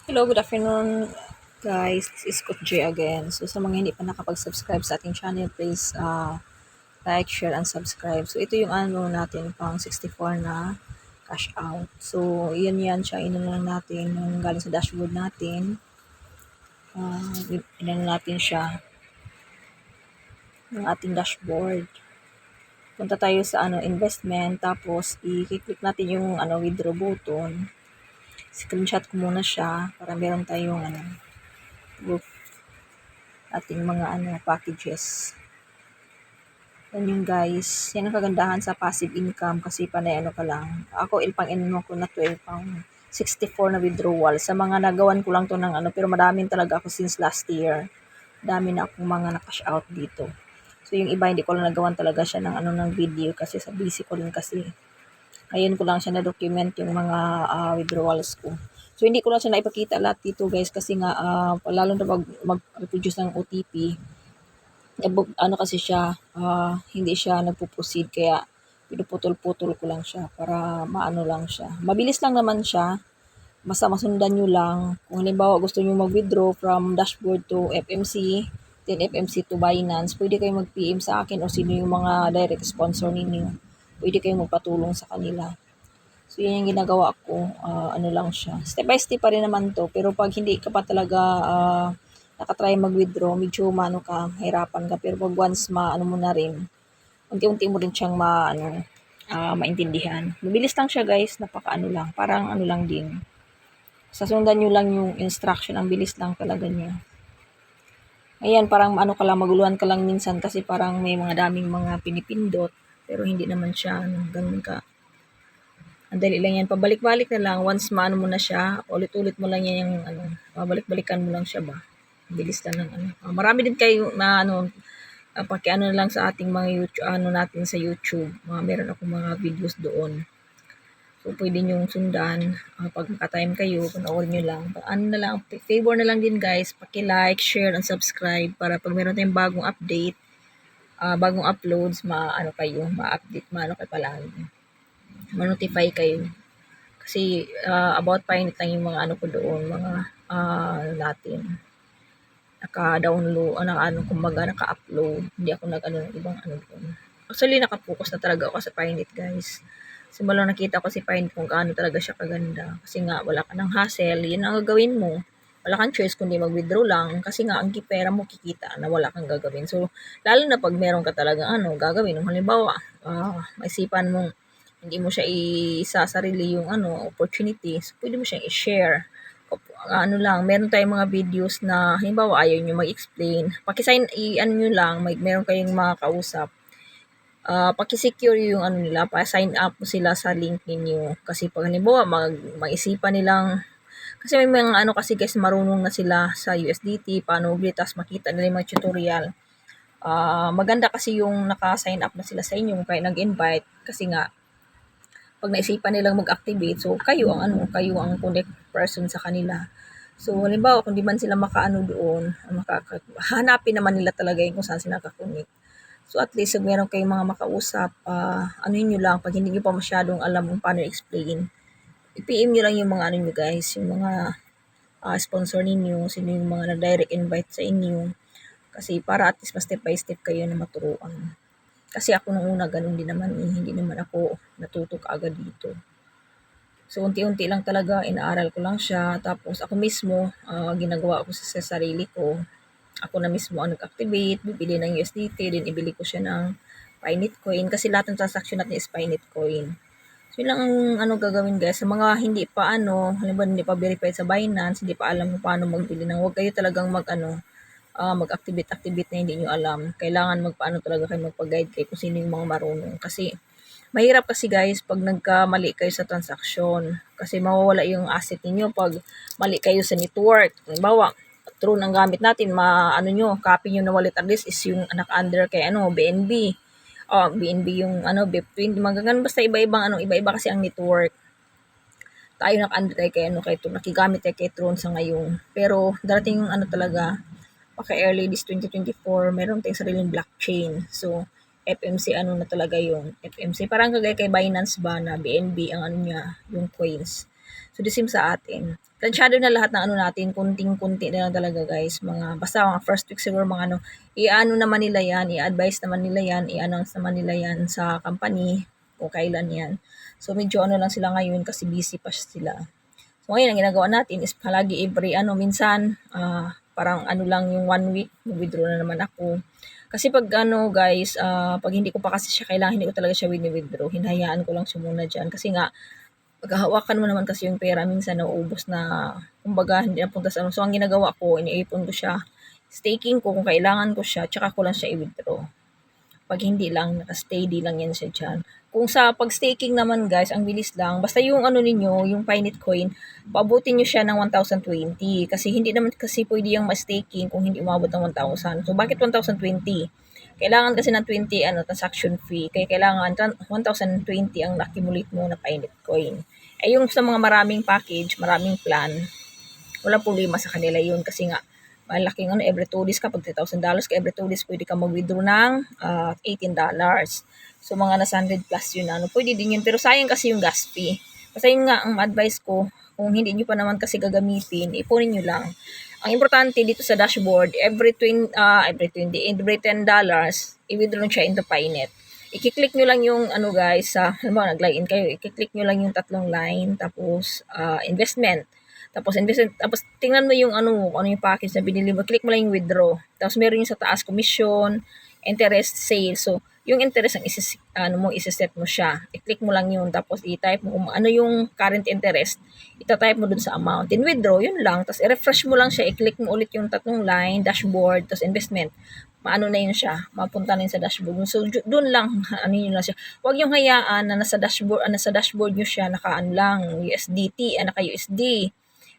Hello, good afternoon guys. This is Coach J again. So sa mga hindi pa nakapag-subscribe sa ating channel, please like, share, and subscribe. So ito yung ano natin pang 64 na cash out. So yan siya. Inan lang natin yung galing sa dashboard natin. Inan natin siya ng ating dashboard. Punta tayo sa investment, tapos i-click natin yung withdraw button. Screenshot ko muna siya para meron tayong proof ating mga packages. Yan yung guys. Yan ang kagandahan sa passive income kasi panay ka lang. Ako ilpang ko na 12 pang 64 na withdrawal. Sa mga nagawan ko lang to ng pero madaming talaga ako since last year. Dami na akong mga na-cash out dito. So yung iba hindi ko lang nagawan talaga siya ng ng video kasi sa busy ko rin kasi. Ngayon ko lang siya na-document yung mga withdrawals ko. So hindi ko lang siya naipakita lahat dito guys kasi nga lalo na pag mag-produce ng OTP, kasi siya, hindi siya nagpo-proceed kaya pinuputol-putol ko lang siya para maano lang siya. Mabilis lang naman siya, basta masundan nyo lang. Kung halimbawa gusto nyo mag-withdraw from dashboard to FMC, then FMC to Binance, pwede kayo mag-PM sa akin o sino yung mga direct sponsor ninyo. Pwede kayo magpatulong sa kanila. So, yun yung ginagawa ko. Ano lang siya. Step by step pa rin naman to. Pero pag hindi ka pa talaga nakatry mag-withdraw, medyo hirapan ka. Pero pag once maano mo na rin, unti-unti mo rin siyang maintindihan. Mabilis lang siya guys. Napaka lang. Parang lang din. Sasundan nyo lang yung instruction. Ang bilis lang talaga niya. Ayan, parang ka lang, maguluhan ka lang minsan kasi parang may mga daming mga pinipindot. Pero hindi naman siya ganun ka. Ang dali lang yan. Pabalik-balik na lang. Once maano mo na siya, ulit-ulit mo lang yan yung pabalik-balikan mo lang siya ba. Bilis lang ng marami din kayo na pakiano lang sa ating mga YouTube, natin sa YouTube. Meron akong mga videos doon. So, pwede nyong sundan. Pag maka-time kayo, panoorin nyo lang. Na lang, favor na lang din guys, paki-like, share, and subscribe para pag meron tayong bagong update, bagong uploads, kayo, ma-update, kayo palagi. Ma-notify kayo. Kasi about painit lang yung mga ko doon, mga natin. Naka-download, kumbaga naka-upload. Hindi ako ng ibang doon. Actually, naka-focus na talaga ako sa Pineit, guys. Simulang nakita ko si Pineit kung gaano talaga siya kaganda. Kasi nga, wala ka ng hassle. Yun ang gagawin mo. Wala kang choice kundi mag-withdraw lang. Kasi nga, ang pera mo kikita na wala kang gagawin. So, lalo na pag meron ka talaga gagawin. Halimbawa, maisipan mong hindi mo siya isasarili yung opportunity. So, pwede mo siyang i-share. Lang, meron tayong mga videos na halimbawa ayaw nyo mag-explain. Paki-sign, nyo lang, meron kayong mga kausap. Paki-secure yung nila, pa-sign up mo sila sa link ninyo. Kasi pag halimbawa, mag-isipan nilang, kasi may mga kasi guys, marunong na sila sa USDT, paano tas makita nila yung mga tutorial. Maganda kasi yung naka-sign up na sila sa inyo, kaya nag-invite, kasi nga, pag naisipan nilang mag-activate, so kayo ang connect person sa kanila. So, halimbawa, kung di man sila doon, hanapin naman nila talaga yung kung saan sila nakakonect. So, at least, kung meron kayong mga makausap, nyo lang, pag hindi nyo pa masyadong alam kung paano explain, i-PM nyo lang yung mga nyo guys, yung mga sponsor ninyo, sino yung mga na-direct invite sa inyo. Kasi para at least step by step kayo na maturuan. Kasi ako nung una, ganun din naman hindi naman ako natutok agad dito. So, unti-unti lang talaga, inaaral ko lang siya. Tapos, ako mismo, ginagawa ko sa sarili ko. Ako na mismo ang nag-activate, bibili ng USDT, din ibili ko siya ng Pineit coin. Kasi lahat ng transaction natin is Pineit coin. So, yun lang ang gagawin guys. Sa mga hindi pa halimbawa hindi pa verified sa Binance, hindi pa alam kung paano magbili huwag kayo talagang mag-activate na hindi nyo alam. Kailangan talaga kayo magpa-guide kayo kung sino yung mga marunong. Kasi, mahirap kasi guys pag nagkamali kayo sa transaction. Kasi mawawala yung asset niyo pag mali kayo sa network. Halimbawa, true ng gamit natin, copy nyo na wallet address is yung under kay BNB. BNB yung BIP20, magagan basta iba-iba kasi ang network. Tayo naka-under kay nakigamit kay Tron sa ngayon. Pero darating yung talaga, paka-early this 2024, meron tayong sariling blockchain. So, FMC na talaga yung FMC. Parang kagaya kay Binance ba na BNB ang niya, yung coins. So, the same sa atin. Plansyado na lahat ng ano natin, kunting-kunti na lang talaga guys. Basta mga first week siguro mga ano, i-ano naman nila yan, i-advise naman nila yan, i-announce naman nila yan sa company kung kailan yan. So, medyo ano lang sila ngayon kasi busy pa sila. So, ngayon ang ginagawa natin is palagi minsan, parang ano lang yung 1 week, mag-withdraw na naman ako. Kasi pag ano guys, pag hindi ko pa kasi siya kailangan, hindi ko talaga siya wini-withdraw. Hinahayaan ko lang siya muna dyan. Kasi nga, paghahawakan mo naman kasi yung pera, minsan nauubos na, kumbaga, hindi napunta sa ano. So, ang ginagawa ko, iniipon ko siya, staking ko kung kailangan ko siya, tsaka ko lang siya i-withdraw. Pag hindi lang, naka-steady lang yan siya dyan. Kung sa pag-staking naman guys, ang bilis lang. Basta yung ano ninyo, yung Pinit Coin, paabutin nyo siya ng 1,020. Kasi hindi naman kasi pwede yung ma-staking kung hindi umabot ng 1,000. So, bakit 1,020? Kailangan kasi ng 20 transaction fee. Kaya kailangan 1,020 ang accumulate mo na Pinit Coin. Yung sa mga maraming package, maraming plan, walang problema sa kanila yun kasi nga malaking every 2 days ka, pag $3,000 ka, every 2 days pwede ka mag-withdraw ng $18. So, mga nasa 100 plus yun, pwede din yun. Pero sayang kasi yung gas fee. Basta yun nga, ang advice ko, kung hindi nyo pa naman kasi gagamitin, ipunin nyo lang. Ang importante dito sa dashboard, every $10, i-withdraw siya into Pinet. I-click nyo lang yung guys, nag-login kayo, i-click nyo lang yung tatlong line, tapos investment. Tapos tingnan mo yung ano yung package na binili mo, click mo lang yung withdraw. Tapos meron yung sa taas commission, interest, sale. So, yung interest ang isiset mo siya. I-click mo lang yun, tapos i-type mo kung ano yung current interest. Ita-type mo dun sa amount. Then withdraw, yun lang. Tapos i-refresh mo lang siya, i-click mo ulit yung tatlong line, dashboard, tapos investment. Maano na yun siya, mapunta na yun sa dashboard. So, doon lang, yun lang siya. Huwag yung hayaan na nasa dashboard nyo siya, naka lang, USDT, naka-USD.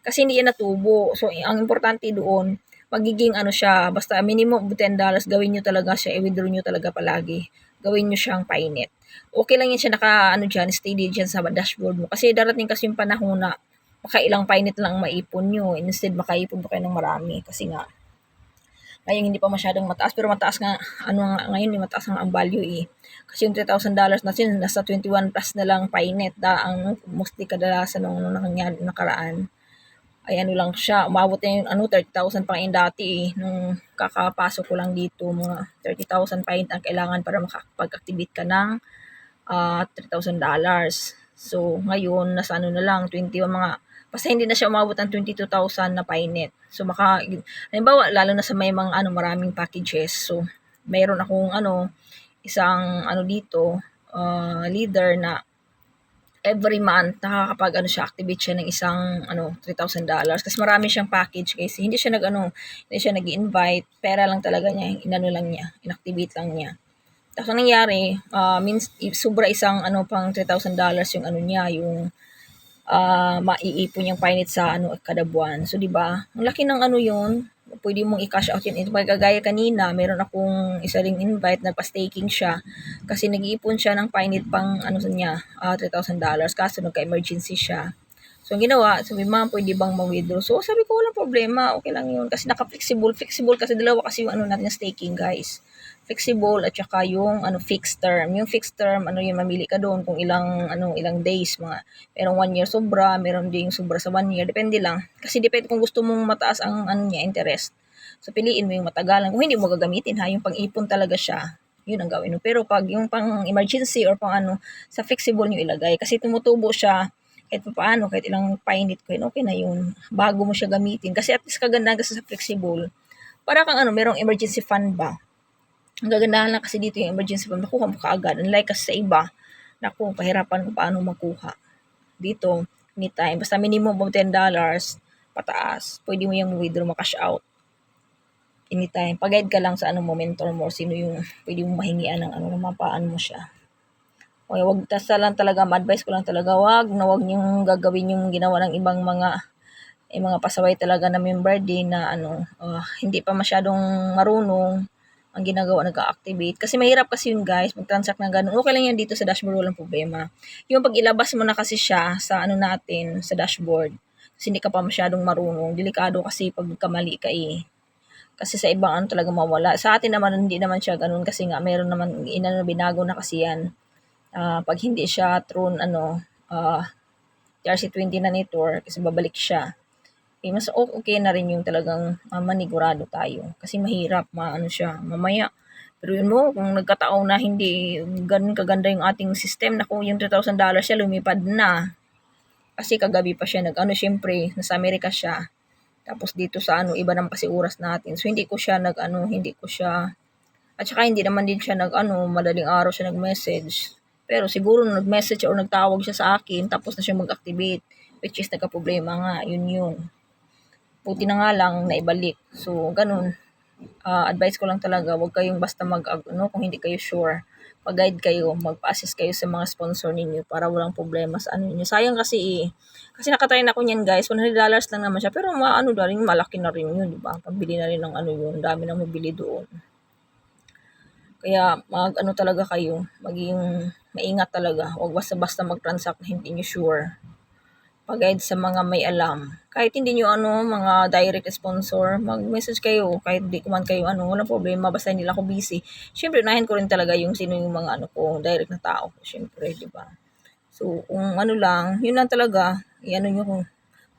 Kasi hindi yan natubo. So, ang importante doon, magiging siya, basta minimum $10, gawin nyo talaga siya, i-withdraw nyo talaga palagi. Gawin nyo siyang Pinet. Okay lang yan siya dyan, steady dyan sa dashboard mo. Kasi darating kasi yung panahon na makailang Pinet lang maipon nyo. Instead, makaipon pa kayo ng marami. Kasi nga, ngayon hindi pa masyadong mataas, pero mataas nga, ngayon mataas nga ang value Kasi yung $3,000 natin, nasa 21 plus na lang Pinet, ang mostly kadalasan nung nangyari nakaraan. Ay lang siya, umabot na yung 30,000 pa yung dati nung kakapasok ko lang dito, mga 30,000 Pinet ang kailangan para makapag-activate ka ng $3,000. So, ngayon, nasa na lang, 21 basta hindi na siya umabot ng 22,000 na Pinet. So, halimbawa, lalo na sa may mga maraming packages. So, mayroon akong isang dito, leader na every month nakakapag siya, activate siya ng isang $3,000 kasi marami siyang package guys. Hindi siya hindi siya nag-invite, pera lang talaga niya, lang niya, inactivate lang niya. Tapos ang nangyari, sobra isang pang $3,000 yung niya, yung maiipon yung Pinet sa kada buwan. So, di ba? Ang laki ng yun. Pwede mong i-cash out yun. Kagaya kanina, meron akong isa ring invite, nagpa-staking siya. Kasi nag-iipon siya ng Pinet pang niya, $3,000. Kaso nagka-emergency siya. So, ang ginawa, sabi, ma'am, pwede bang mag-withdraw? So, sabi ko, walang problema. Okay lang yun. Kasi naka-flexible. Flexible kasi dalawa kasi yung natin na staking, guys. Flexible at saka yung fixed term. Yung fixed term, yung mamili ka doon kung ilang days, merong 1 year sobra, meron ding sobra sa 1 year, depende lang. Kasi depende kung gusto mong mataas ang niya, interest. So, piliin mo yung matagalan. Kung hindi mo gagamitin yung pang-ipon talaga siya, yun ang gawin mo. Pero pag yung pang emergency or pang sa flexible nyo ilagay. Kasi tumutubo siya, kahit paano, kahit ilang Pinet Coin, okay na yun. Bago mo siya gamitin. Kasi at least kagandahan kasi sa flexible. Para kang merong emergency fund ba? Ang gagandahan lang kasi dito yung emergency fund, makuha mo kaagad. Unlike kasi sa iba, pahirapan kung paano makuha. Dito, anytime. Basta minimum of $10, pataas. Pwede mo yung withdraw, cash out. Anytime. Pag-guide ka lang sa mentor mo, sino yung pwede mo mahingian ng mapaan mo siya. O, wag lang talaga, ma-advise ko lang talaga, wag niyong gagawin yung ginawa ng ibang mga pasaway talaga na member din na hindi pa masyadong marunong ang ginagawa, nag-activate. Kasi mahirap kasi yun guys, mag-transact na ganun. Okay lang yan dito sa dashboard, walang problema. Yung pag ilabas mo na kasi siya sa natin, sa dashboard, kasi hindi ka pa masyadong marunong, delikado kasi pag kamali ka Kasi sa ibang talaga mawala. Sa atin naman, hindi naman siya ganun kasi nga, meron naman, binago na kasi yan. Pag hindi siya thrown, TRC20 na network kasi babalik siya. Mas okay na rin yung talagang manigurado tayo. Kasi mahirap, maano siya, mamaya. Pero yun mo, kung nagkataon na hindi ganun kaganda yung ating system, naku, yung $2,000 siya lumipad na. Kasi kagabi pa siya syempre, nasa Amerika siya. Tapos dito sa iba naman kasi oras natin. So hindi ko siya hindi ko siya, at saka hindi naman din siya madaling araw siya nag-message. Pero siguro nag-message or nagtawag siya sa akin, tapos na siya mag-activate, which is nagka-problema nga, yun. Buti na nga lang naibalik. So, ganun. Advice ko lang talaga, huwag kayong basta kung hindi kayo sure. Pag-guide kayo, magpa-assist kayo sa mga sponsor ninyo para walang problema sa ninyo. Sayang kasi kasi nakatry na ko niyan guys, $100 lang naman siya. Pero malaki na rin yun, di ba? Pambili na rin ng yun, dami nang mabili doon. Kaya talaga kayo, maging maingat talaga. Huwag basta-basta mag-transact na hindi nyo sure. Pag-guide sa mga may alam. Kahit hindi nyo mga direct sponsor, mag-message kayo. Kahit di ko man kayo walang problema, basta hindi lang ako busy. Siyempre, unahin ko rin talaga yung sino yung mga direct na tao. Siyempre, di ba? So, kung lang, yun lang talaga. Nyo kung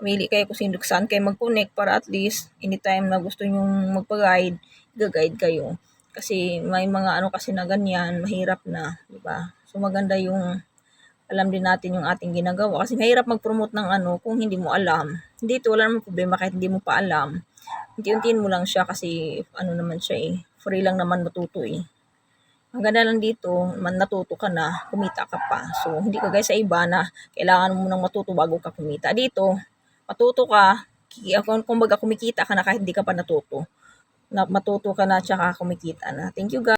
pumili kayo kung saan kayo mag-connect para at least anytime na gusto nyo magpa-guide, i-guide kayo. Kasi may mga kasi na ganyan, mahirap na, di ba? So, maganda yung alam din natin yung ating ginagawa. Kasi mahirap mag-promote ng kung hindi mo alam. Dito, wala namang problema kahit hindi mo pa alam. Unti-untiin mo lang siya kasi naman siya free lang naman matuto Ang ganda lang dito, natuto ka na, kumita ka pa. So, hindi ka guys sa iba na kailangan mo nang matuto bago ka kumita. Dito, matuto ka, kumbaga kumikita ka na kahit hindi ka pa natuto. Matuto ka na tsaka kumikita na. Thank you guys.